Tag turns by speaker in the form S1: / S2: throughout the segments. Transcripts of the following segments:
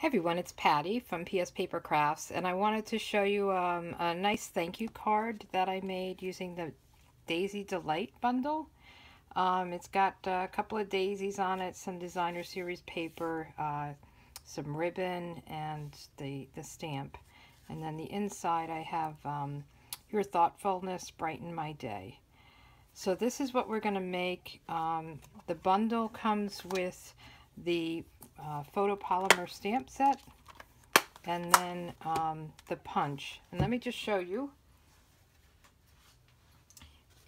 S1: Hey everyone, it's Patty from PS Paper Crafts, and I wanted to show you a nice thank you card that I made using the Daisy Delight bundle. It's got a couple of daisies on it, some designer series paper, some ribbon, and the stamp. And then the inside I have your thoughtfulness brighten my day. So this is what we're going to make. The bundle comes with the photopolymer stamp set and then the punch. And let me just show you.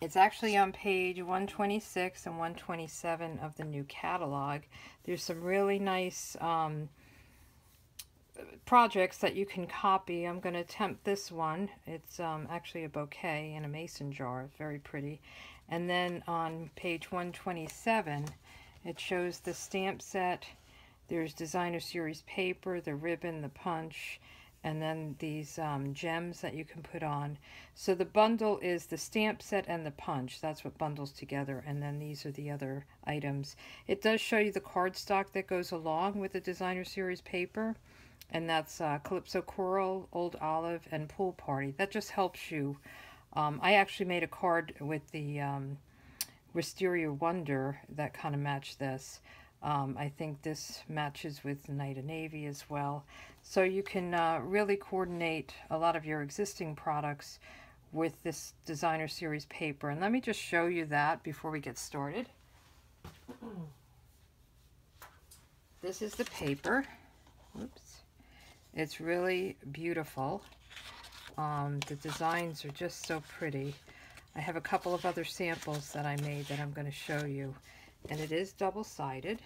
S1: It's actually on page 126 and 127 of the new catalog. There's some really nice projects that you can copy. I'm going to attempt this one. It's actually a bouquet in a mason jar. It's very pretty. And then on page 127, it shows the stamp set. There's designer series paper, the ribbon, the punch, and then these gems that you can put on. So the bundle is the stamp set and the punch. That's what bundles together, and then these are the other items. It does show you the cardstock that goes along with the designer series paper, and that's Calypso Coral, Old Olive, and Pool Party. That just helps you. I actually made a card with the Wisteria Wonder that kind of matched this. I think this matches with Night of Navy as well. So you can really coordinate a lot of your existing products with this designer series paper. And let me just show you that before we get started. This is the paper. Oops. It's really beautiful. The designs are just so pretty. I have a couple of other samples that I made that I'm going to show you. And it is double-sided.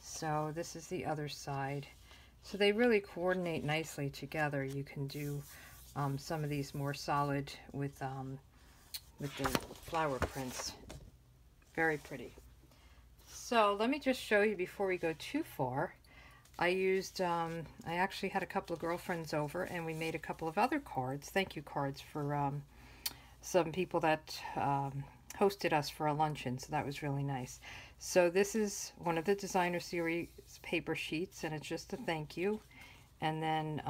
S1: So this is the other side. So they really coordinate nicely together. You can do some of these more solid with the flower prints. Very pretty. So let me just show you before we go too far. I actually had a couple of girlfriends over and we made a couple of other cards, thank you cards for some people that hosted us for a luncheon, so that was really nice. So this is one of the designer series paper sheets, and it's just a thank you. And then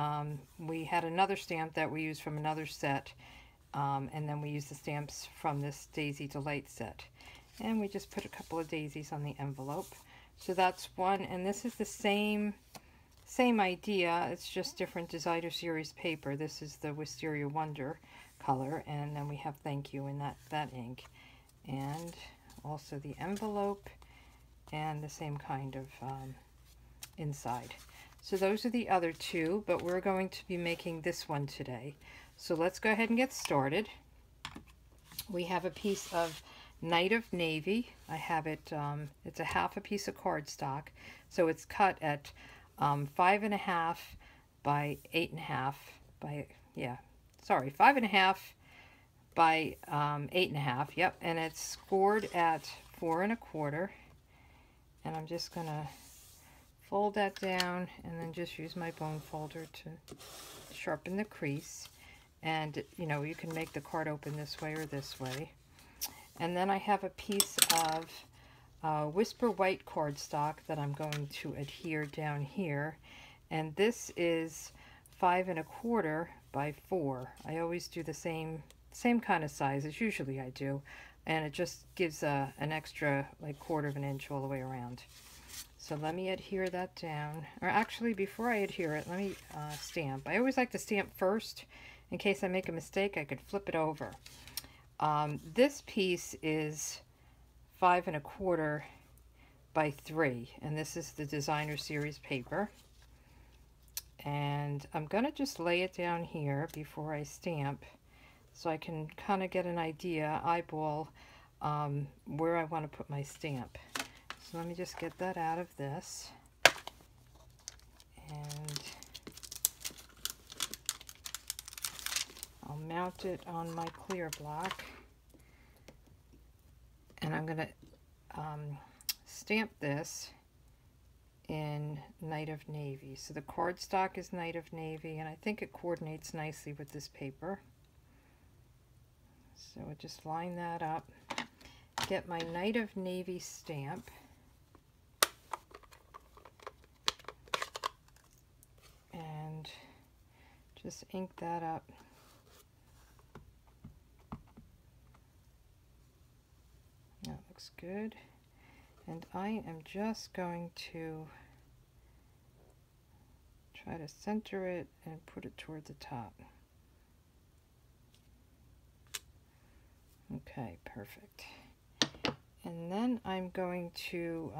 S1: we had another stamp that we used from another set, and then we used the stamps from this Daisy Delight set. And we just put a couple of daisies on the envelope. So that's one, and this is the same idea, it's just different designer series paper. This is the Wisteria Wonder color, and then we have thank you in that ink, and also the envelope and the same kind of inside. So those are the other two, but we're going to be making this one today. So let's go ahead and get started. We have a piece of Night of Navy. I have it, it's a half a piece of cardstock, so it's cut at 5.5 by 8.5 by, 5.5 by 8.5, yep, and it's scored at 4.25, and I'm just gonna fold that down and then just use my bone folder to sharpen the crease. And you know, you can make the card open this way or this way. And then I have a piece of Whisper White cardstock that I'm going to adhere down here, and this is 5.25 by 4. I always do the same kind of size as usually I do, and it just gives an extra like 1/4 inch all the way around. So let me adhere that down, or actually before I adhere it, let me stamp. I always like to stamp first in case I make a mistake. I could flip it over. This piece is 5.25 by 3, and this is the designer series paper. And I'm going to just lay it down here before I stamp so I can kind of get an idea, eyeball, where I want to put my stamp. So let me just get that out of this. And I'll mount it on my clear block. And I'm going to stamp this in Night of Navy. So the cardstock is Night of Navy, and I think it coordinates nicely with this paper. So I just line that up, get my Night of Navy stamp, just ink that up. That looks good. And I am just going to try to center it and put it toward the top. Okay, perfect. And then I'm going to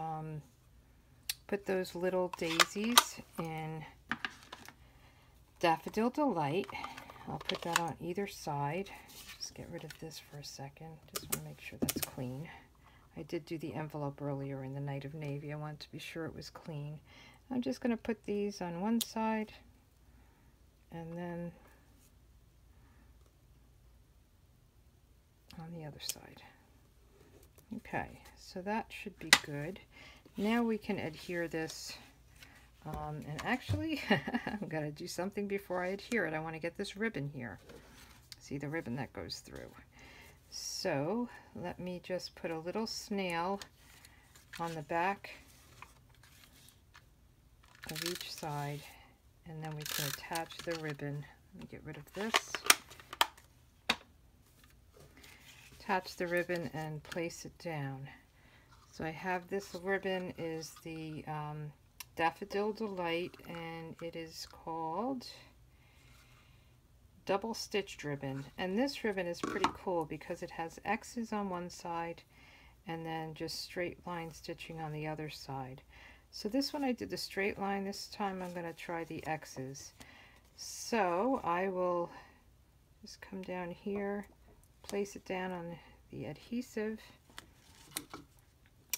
S1: put those little daisies in Daffodil Delight. I'll put that on either side. Just get rid of this for a second. Just want to make sure that's clean. I did do the envelope earlier in the Night of Navy. I wanted to be sure it was clean. I'm just going to put these on one side and then on the other side. Okay, so that should be good. Now we can adhere this. And actually, I'm going to do something before I adhere it. I want to get this ribbon here. See the ribbon that goes through. So let me just put a little snail on the back of each side, and then we can attach the ribbon. Let me get rid of this. Attach the ribbon and place it down. So I have this ribbon is the Daffodil Delight, and it is called Double Stitched Ribbon. And this ribbon is pretty cool because it has X's on one side and then just straight line stitching on the other side. So this one I did the straight line. This time I'm going to try the X's. So I will just come down here, place it down on the adhesive,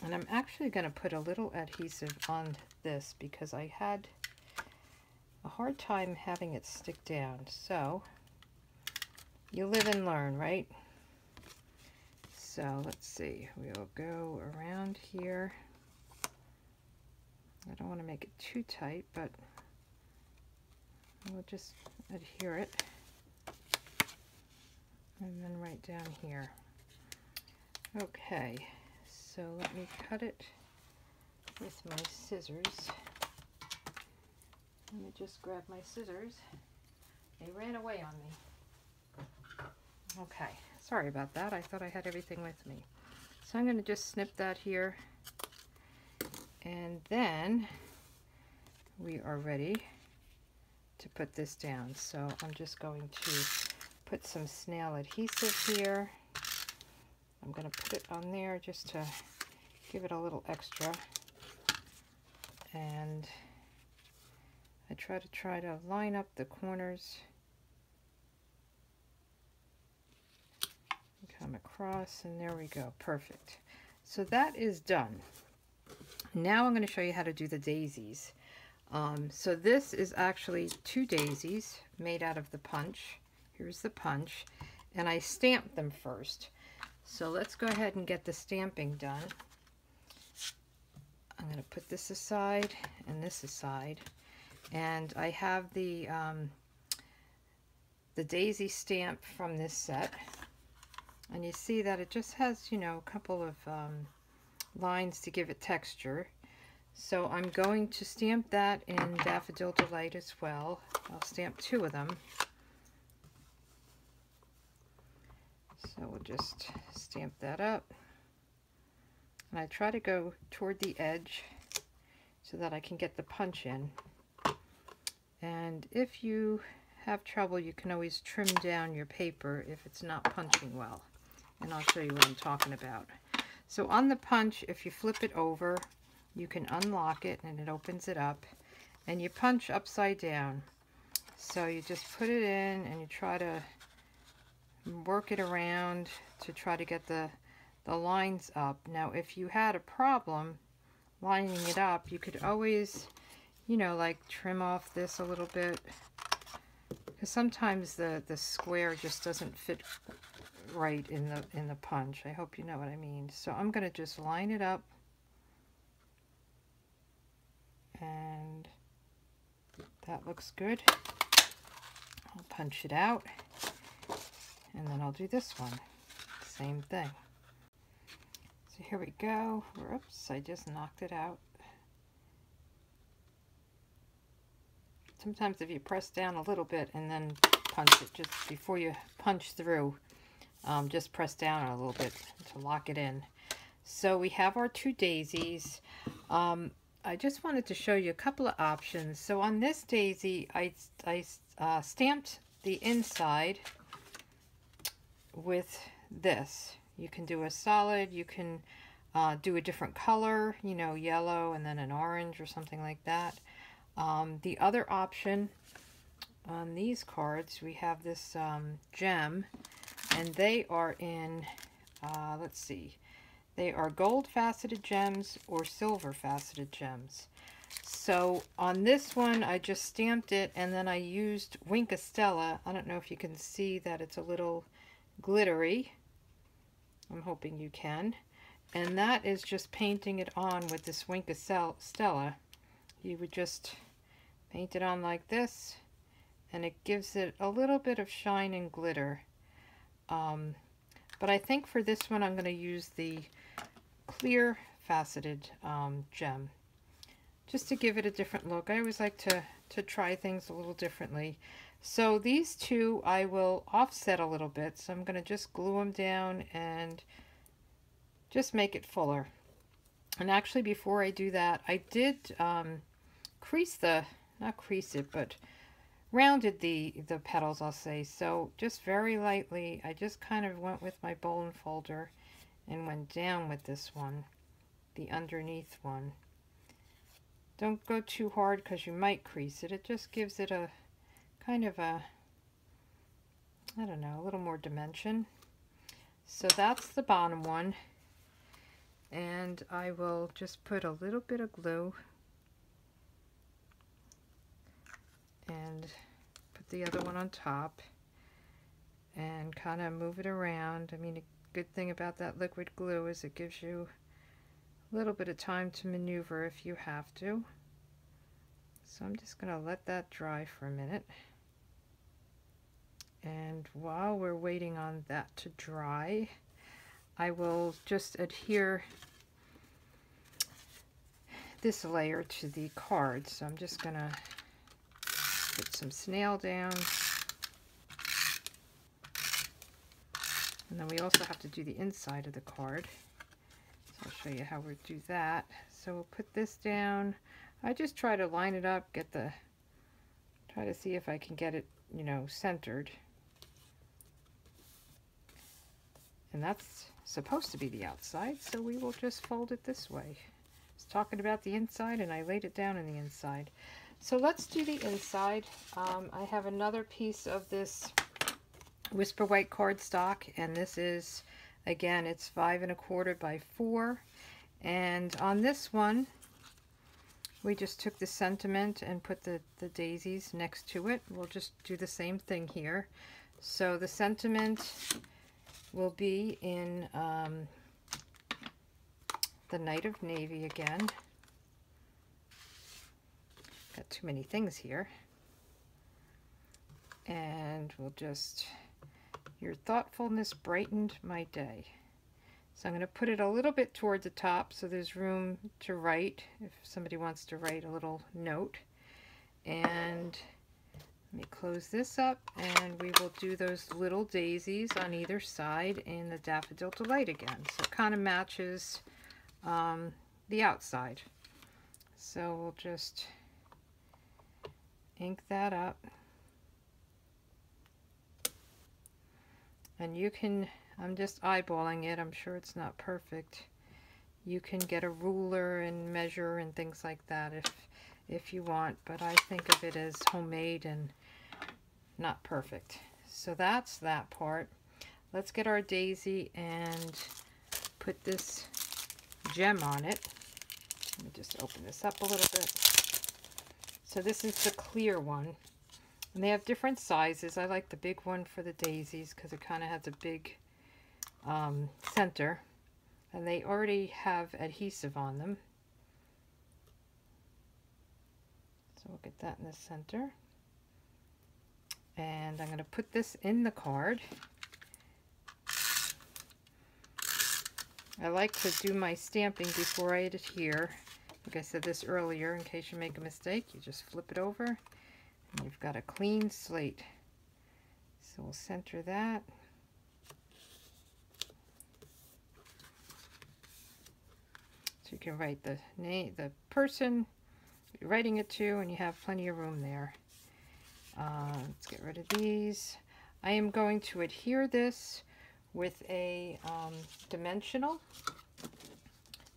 S1: and I'm actually going to put a little adhesive on this because I had a hard time having it stick down. So you live and learn, right? So let's see, we'll go around here. I don't want to make it too tight, but we'll just adhere it. And then right down here. Okay, so let me cut it with my scissors. Let me just grab my scissors. They ran away on me. Okay, sorry about that. I thought I had everything with me. So I'm going to just snip that here. And then we are ready to put this down. So I'm just going to put some snail adhesive here. I'm going to put it on there just to give it a little extra. And I try to line up the corners. Come across, and there we go. Perfect. So that is done. Now I'm going to show you how to do the daisies. So this is actually 2 daisies made out of the punch. Here's the punch, and I stamped them first. So let's go ahead and get the stamping done. I'm going to put this aside and this aside, and I have the daisy stamp from this set, and you see that it just has, you know, a couple of lines to give it texture. So I'm going to stamp that in Daffodil Delight as well. I'll stamp 2 of them. So we'll just stamp that up. And I try to go toward the edge so that I can get the punch in. And if you have trouble, you can always trim down your paper if it's not punching well. And I'll show you what I'm talking about. So on the punch, if you flip it over, you can unlock it and it opens it up. And you punch upside down. So you just put it in and you try to work it around to try to get the lines up. Now if you had a problem lining it up, you could always, you know, like trim off this a little bit, because sometimes the square just doesn't fit right in the punch. I hope you know what I mean. So I'm going to just line it up, and that looks good. I'll punch it out, and then I'll do this one. Same thing. So here we go. Whoops, I just knocked it out. sometimes if you press down a little bit and then punch it, just before you punch through, just press down a little bit to lock it in. So we have our 2 daisies. I just wanted to show you a couple of options. So on this daisy, I stamped the inside with this. You can do a solid, you can do a different color, you know, yellow and then an orange or something like that. The other option on these cards, we have this gem, and they are in, let's see, they are gold faceted gems or silver faceted gems. So on this one, I just stamped it and then I used Wink of Stella. I don't know if you can see that it's a little glittery. I'm hoping you can. And that is just painting it on with this Wink of Stella. You would just paint it on like this, and it gives it a little bit of shine and glitter. But I think for this one I'm going to use the clear faceted gem, just to give it a different look. I always like to try things a little differently. So these two I will offset a little bit, so I'm going to just glue them down and just make it fuller. And actually, before I do that, I did crease the, not crease it, but rounded the petals, I'll say. So just very lightly, I just kind of went with my bone folder and went down with this one, the underneath one. Don't go too hard because you might crease it. It just gives it a kind of a, I don't know, a little more dimension. So that's the bottom one. And I will just put a little bit of glue and put the other one on top and kind of move it around. I mean, a good thing about that liquid glue is it gives you a little bit of time to maneuver if you have to. So I'm just going to let that dry for a minute. And while we're waiting on that to dry, I will just adhere this layer to the card. So I'm just going to put some snail down. And then we also have to do the inside of the card. So I'll show you how we do that. So we'll put this down. I just try to line it up, try to see if I can get it, you know, centered. And that's supposed to be the outside, so we will just fold it this way. I was talking about the inside and I laid it down in the inside. So let's do the inside. I have another piece of this Whisper White cardstock, and this is, again, it's 5 1/4 by 4. And on this one, we just took the sentiment and put the daisies next to it. We'll just do the same thing here. So the sentiment will be in the Night of Navy again. Got too many things here. And we'll just, your thoughtfulness brightened my day. So I'm going to put it a little bit toward the top so there's room to write if somebody wants to write a little note. And let me close this up, and we will do those little daisies on either side in the Daffodil Delight again. So it kind of matches the outside. So we'll just ink that up. And you can, I'm just eyeballing it, I'm sure it's not perfect. You can get a ruler and measure and things like that if you want, but I think of it as homemade and not perfect. So that's that part. Let's get our daisy and put this gem on it. Let me just open this up a little bit. So this is the clear one. And they have different sizes. I like the big one for the daisies because it kind of has a big center. And they already have adhesive on them. So we'll get that in the center. And I'm going to put this in the card. I like to do my stamping before I adhere. Like I said this earlier, in case you make a mistake, you just flip it over And you've got a clean slate. So we'll center that. So you can write the name, the person you're writing it to, and you have plenty of room there. Let's get rid of these. I am going to adhere this with a dimensional,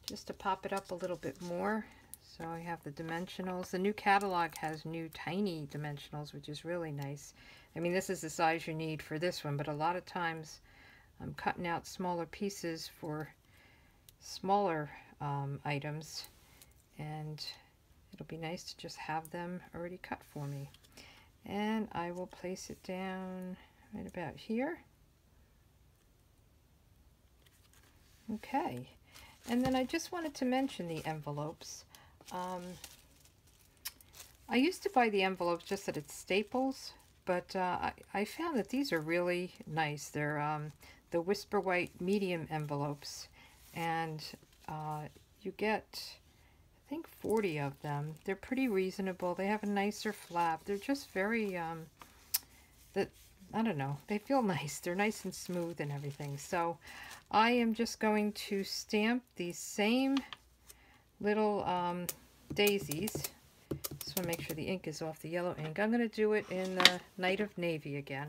S1: just to pop it up a little bit more. So I have the dimensionals. The new catalog has new tiny dimensionals, which is really nice. I mean, this is the size you need for this one, but a lot of times I'm cutting out smaller pieces for smaller items, and it'll be nice to just have them already cut for me. And I will place it down right about here. Okay, and then I just wanted to mention the envelopes. I used to buy the envelopes just at Staples, but I found that these are really nice. They're the Whisper White medium envelopes, and you get, I think, 40 of them. They're pretty reasonable. They have a nicer flap. They're just very, I don't know, they feel nice. They're nice and smooth and everything. So I am just going to stamp these same little daisies. Just want to make sure the ink is off the yellow ink. I'm going to do it in the Night of Navy again.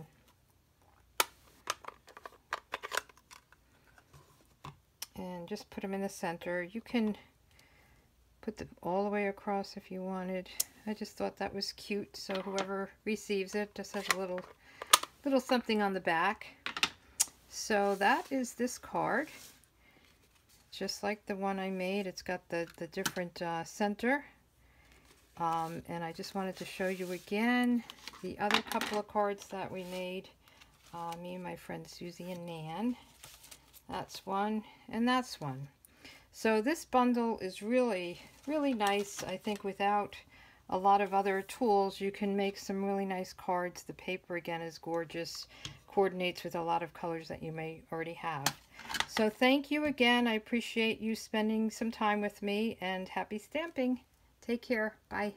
S1: And just put them in the center. You can put them all the way across if you wanted. I just thought that was cute, so whoever receives it just has a little something on the back. So that is this card, just like the one I made. It's got the different center, and I just wanted to show you again the other couple of cards that we made, me and my friend Susie and Nan. That's one, and that's one. So this bundle is really, really nice. I think without a lot of other tools, you can make some really nice cards. The paper, again, is gorgeous. Coordinates with a lot of colors that you may already have. So thank you again. I appreciate you spending some time with me, and happy stamping. Take care. Bye.